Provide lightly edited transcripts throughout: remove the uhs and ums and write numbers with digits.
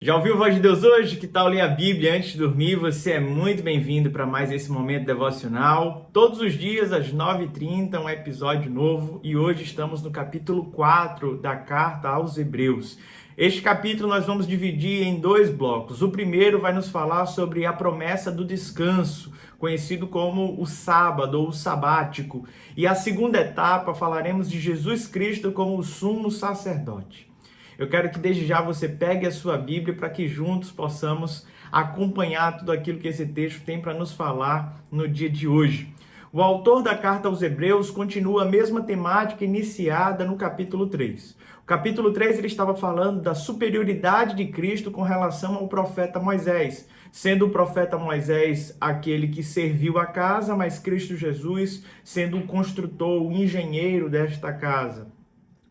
Já ouviu a voz de Deus hoje? Que tal ler a Bíblia antes de dormir? Você é muito bem-vindo para mais esse momento devocional. Todos os dias, às 9h30, um episódio novo. E hoje estamos no capítulo 4 da carta aos Hebreus. Este capítulo nós vamos dividir em dois blocos. O primeiro vai nos falar sobre a promessa do descanso, conhecido como o sábado ou o sabático. E a segunda etapa falaremos de Jesus Cristo como o sumo sacerdote. Eu quero que desde já você pegue a sua Bíblia para que juntos possamos acompanhar tudo aquilo que esse texto tem para nos falar no dia de hoje. O autor da carta aos Hebreus continua a mesma temática iniciada no capítulo 3. O capítulo 3 ele estava falando da superioridade de Cristo com relação ao profeta Moisés, sendo o profeta Moisés aquele que serviu a casa, mas Cristo Jesus sendo o construtor, o engenheiro desta casa.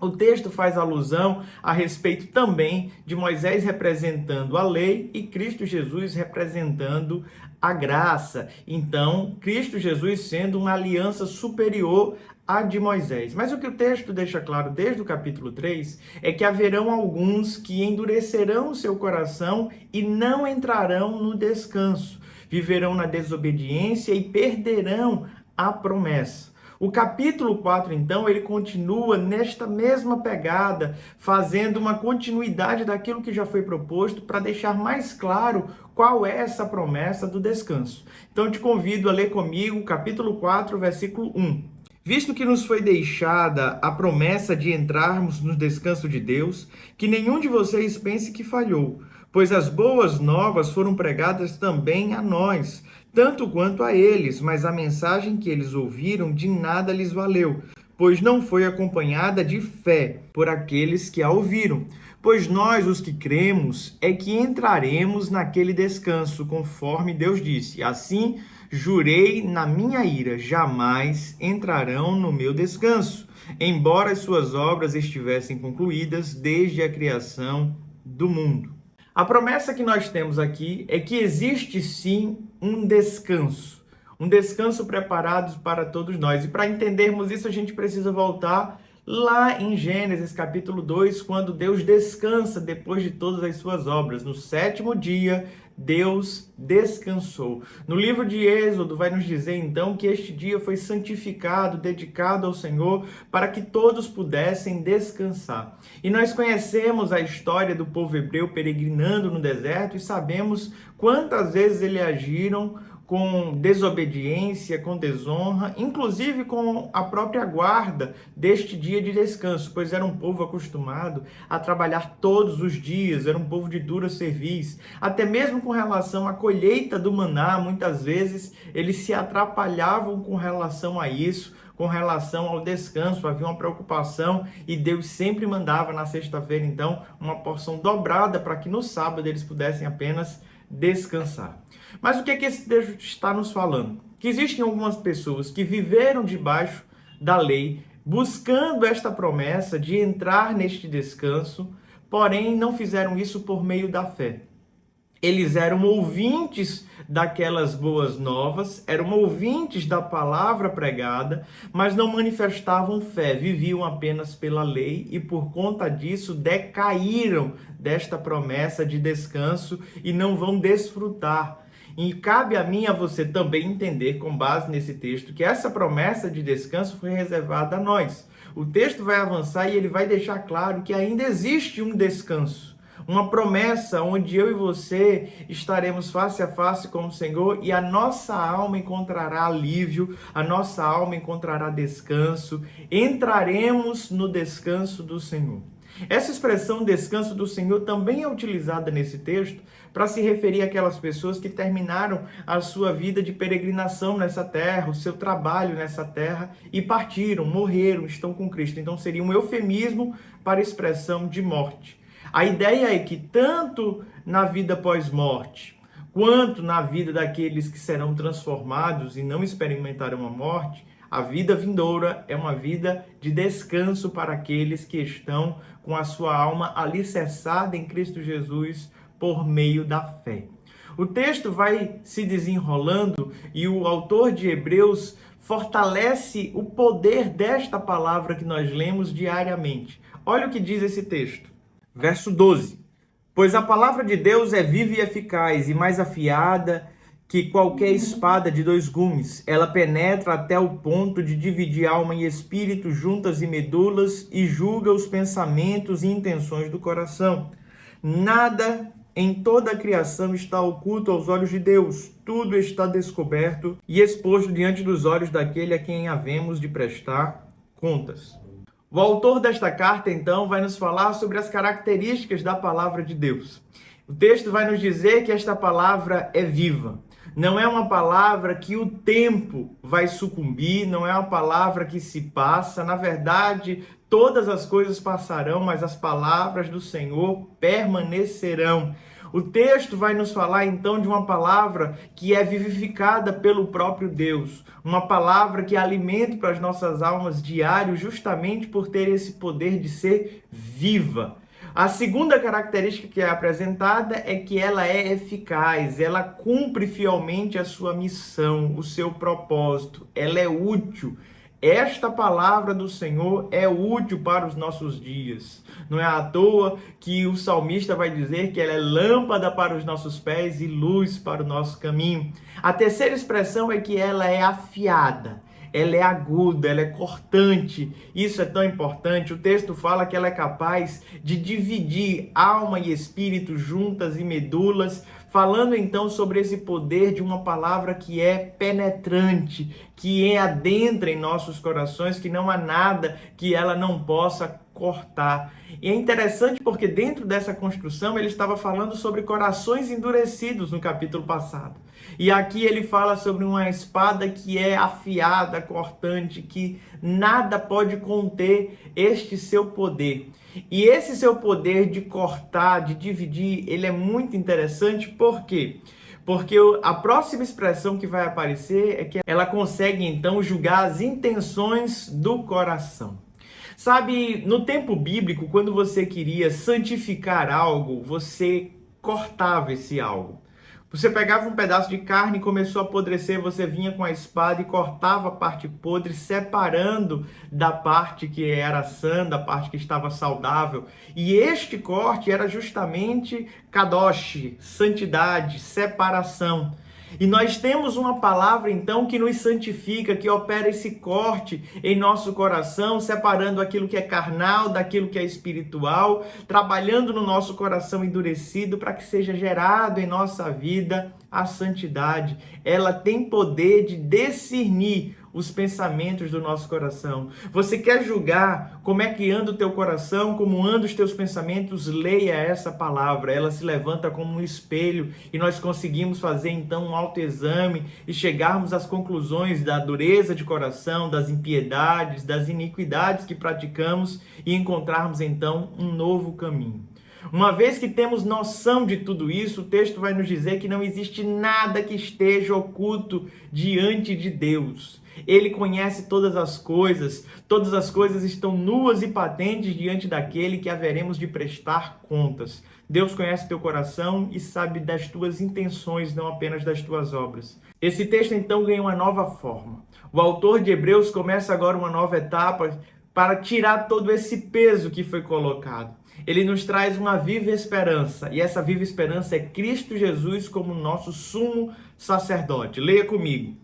O texto faz alusão a respeito também de Moisés representando a lei e Cristo Jesus representando a graça. Então, Cristo Jesus sendo uma aliança superior à de Moisés. Mas o que o texto deixa claro desde o capítulo 3 é que haverão alguns que endurecerão o seu coração e não entrarão no descanso. Viverão na desobediência e perderão a promessa. O capítulo 4, então, ele continua nesta mesma pegada, fazendo uma continuidade daquilo que já foi proposto para deixar mais claro qual é essa promessa do descanso. Então, eu te convido a ler comigo o capítulo 4, versículo 1. Visto que nos foi deixada a promessa de entrarmos no descanso de Deus, que nenhum de vocês pense que falhou, pois as boas novas foram pregadas também a nós, tanto quanto a eles, mas a mensagem que eles ouviram de nada lhes valeu, pois não foi acompanhada de fé por aqueles que a ouviram. Pois nós, os que cremos, é que entraremos naquele descanso, conforme Deus disse. Assim, jurei na minha ira, jamais entrarão no meu descanso, embora as suas obras estivessem concluídas desde a criação do mundo. A promessa que nós temos aqui é que existe sim um descanso preparado para todos nós. E para entendermos isso, a gente precisa voltar lá em Gênesis capítulo 2, quando Deus descansa depois de todas as suas obras. No sétimo dia, Deus descansou. No livro de Êxodo vai nos dizer então que este dia foi santificado, dedicado ao Senhor, para que todos pudessem descansar. E nós conhecemos a história do povo hebreu peregrinando no deserto e sabemos quantas vezes eles agiram com desobediência, com desonra, inclusive com a própria guarda deste dia de descanso, pois era um povo acostumado a trabalhar todos os dias, era um povo de dura cerviz. Até mesmo com relação à colheita do maná, muitas vezes eles se atrapalhavam com relação a isso, com relação ao descanso, havia uma preocupação e Deus sempre mandava na sexta-feira, então, uma porção dobrada para que no sábado eles pudessem apenas descansar. Mas o que é que esse texto está nos falando? Que existem algumas pessoas que viveram debaixo da lei, buscando esta promessa de entrar neste descanso, porém não fizeram isso por meio da fé. Eles eram ouvintes daquelas boas novas, eram ouvintes da palavra pregada, mas não manifestavam fé, viviam apenas pela lei e por conta disso decaíram desta promessa de descanso e não vão desfrutar. E cabe a mim e a você também entender, com base nesse texto, que essa promessa de descanso foi reservada a nós. O texto vai avançar e ele vai deixar claro que ainda existe um descanso. Uma promessa onde eu e você estaremos face a face com o Senhor e a nossa alma encontrará alívio, a nossa alma encontrará descanso, entraremos no descanso do Senhor. Essa expressão descanso do Senhor também é utilizada nesse texto para se referir àquelas pessoas que terminaram a sua vida de peregrinação nessa terra, o seu trabalho nessa terra e partiram, morreram, estão com Cristo. Então seria um eufemismo para a expressão de morte. A ideia é que tanto na vida pós-morte, quanto na vida daqueles que serão transformados e não experimentarão a morte, a vida vindoura é uma vida de descanso para aqueles que estão com a sua alma alicerçada em Cristo Jesus por meio da fé. O texto vai se desenrolando e o autor de Hebreus fortalece o poder desta palavra que nós lemos diariamente. Olha o que diz esse texto. Verso 12. Pois a palavra de Deus é viva e eficaz e mais afiada que qualquer espada de dois gumes. Ela penetra até o ponto de dividir alma e espírito, juntas e medulas, e julga os pensamentos e intenções do coração. Nada em toda a criação está oculto aos olhos de Deus. Tudo está descoberto e exposto diante dos olhos daquele a quem havemos de prestar contas. O autor desta carta, então, vai nos falar sobre as características da palavra de Deus. O texto vai nos dizer que esta palavra é viva. Não é uma palavra que o tempo vai sucumbir, não é uma palavra que se passa. Na verdade, todas as coisas passarão, mas as palavras do Senhor permanecerão. O texto vai nos falar então de uma palavra que é vivificada pelo próprio Deus, uma palavra que é alimento para as nossas almas diário, justamente por ter esse poder de ser viva. A segunda característica que é apresentada é que ela é eficaz, ela cumpre fielmente a sua missão, o seu propósito, ela é útil. Esta palavra do Senhor é útil para os nossos dias. Não é à toa que o salmista vai dizer que ela é lâmpada para os nossos pés e luz para o nosso caminho. A terceira expressão é que ela é afiada. Ela é aguda, ela é cortante. Isso é tão importante. O texto fala que ela é capaz de dividir alma e espírito, juntas e medulas, falando então sobre esse poder de uma palavra que é penetrante, que adentra em nossos corações, que não há nada que ela não possa cortar. E é interessante porque dentro dessa construção ele estava falando sobre corações endurecidos no capítulo passado. E aqui ele fala sobre uma espada que é afiada, cortante, que nada pode conter este seu poder. E esse seu poder de cortar, de dividir, ele é muito interessante. Por quê? Porque a próxima expressão que vai aparecer é que ela consegue então julgar as intenções do coração. Sabe, no tempo bíblico, quando você queria santificar algo, você cortava esse algo. Você pegava um pedaço de carne e começou a apodrecer, você vinha com a espada e cortava a parte podre, separando da parte que era sã, da parte que estava saudável. E este corte era justamente kadosh, santidade, separação. E nós temos uma palavra, então, que nos santifica, que opera esse corte em nosso coração, separando aquilo que é carnal daquilo que é espiritual, trabalhando no nosso coração endurecido para que seja gerado em nossa vida a santidade. Ela tem poder de discernir os pensamentos do nosso coração. Você quer julgar como é que anda o teu coração, como andam os teus pensamentos? Leia essa palavra. Ela se levanta como um espelho e nós conseguimos fazer então um autoexame e chegarmos às conclusões da dureza de coração, das impiedades, das iniquidades que praticamos e encontrarmos então um novo caminho. Uma vez que temos noção de tudo isso, o texto vai nos dizer que não existe nada que esteja oculto diante de Deus. Ele conhece todas as coisas estão nuas e patentes diante daquele que haveremos de prestar contas. Deus conhece teu coração e sabe das tuas intenções, não apenas das tuas obras. Esse texto então ganha uma nova forma. O autor de Hebreus começa agora uma nova etapa para tirar todo esse peso que foi colocado. Ele nos traz uma viva esperança, e essa viva esperança é Cristo Jesus como nosso sumo sacerdote. Leia comigo.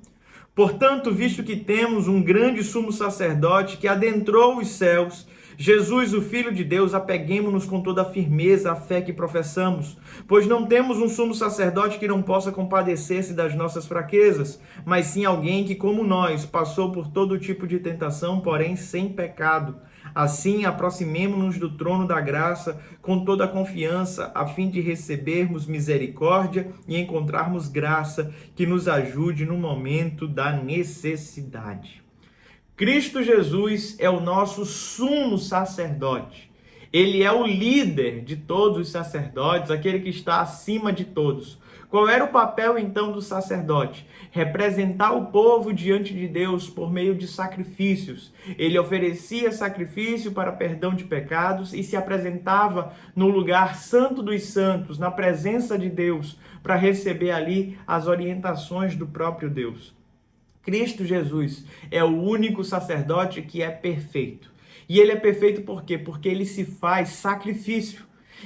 Portanto, visto que temos um grande sumo sacerdote que adentrou os céus, Jesus, o Filho de Deus, apeguemo-nos com toda a firmeza à fé que professamos, pois não temos um sumo sacerdote que não possa compadecer-se das nossas fraquezas, mas sim alguém que, como nós, passou por todo tipo de tentação, porém sem pecado. Assim, aproximemo-nos do trono da graça com toda a confiança, a fim de recebermos misericórdia e encontrarmos graça que nos ajude no momento da necessidade. Cristo Jesus é o nosso sumo sacerdote. Ele é o líder de todos os sacerdotes, aquele que está acima de todos. Qual era o papel então do sacerdote? Representar o povo diante de Deus por meio de sacrifícios. Ele oferecia sacrifício para perdão de pecados e se apresentava no lugar santo dos santos, na presença de Deus, para receber ali as orientações do próprio Deus. Cristo Jesus é o único sacerdote que é perfeito. E ele é perfeito por quê? Porque ele se faz sacrifício.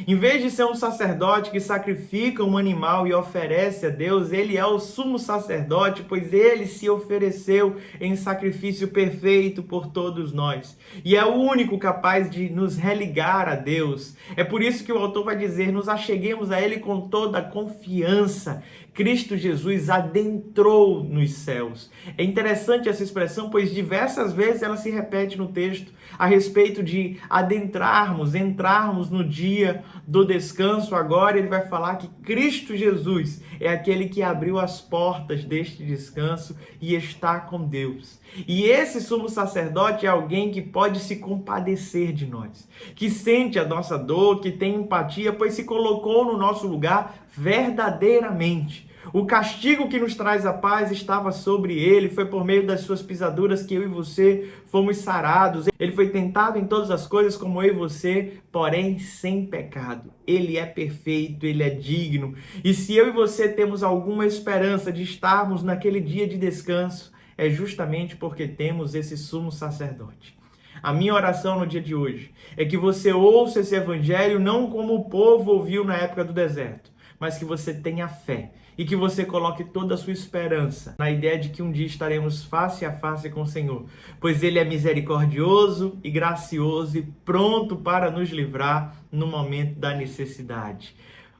Em vez de ser um sacerdote que sacrifica um animal e oferece a Deus, ele é o sumo sacerdote, pois ele se ofereceu em sacrifício perfeito por todos nós. E é o único capaz de nos religar a Deus. É por isso que o autor vai dizer: nos acheguemos a ele com toda a confiança. Cristo Jesus adentrou nos céus. É interessante essa expressão, pois diversas vezes ela se repete no texto a respeito de adentrarmos, entrarmos no dia do descanso. Agora ele vai falar que Cristo Jesus é aquele que abriu as portas deste descanso e está com Deus. E esse sumo sacerdote é alguém que pode se compadecer de nós, que sente a nossa dor, que tem empatia, pois se colocou no nosso lugar verdadeiramente. O castigo que nos traz a paz estava sobre ele, foi por meio das suas pisaduras que eu e você fomos sarados. Ele foi tentado em todas as coisas como eu e você, porém sem pecado. Ele é perfeito, ele é digno. E se eu e você temos alguma esperança de estarmos naquele dia de descanso, é justamente porque temos esse sumo sacerdote. A minha oração no dia de hoje é que você ouça esse evangelho não como o povo ouviu na época do deserto, mas que você tenha fé e que você coloque toda a sua esperança na ideia de que um dia estaremos face a face com o Senhor, pois Ele é misericordioso e gracioso e pronto para nos livrar no momento da necessidade.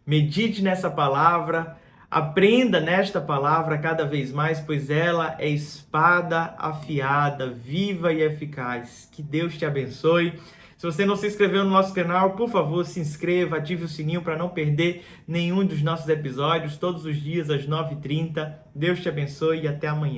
Medite nessa palavra, aprenda nesta palavra cada vez mais, pois ela é espada afiada, viva e eficaz. Que Deus te abençoe. Se você não se inscreveu no nosso canal, por favor, se inscreva, ative o sininho para não perder nenhum dos nossos episódios, todos os dias às 9h30. Deus te abençoe e até amanhã.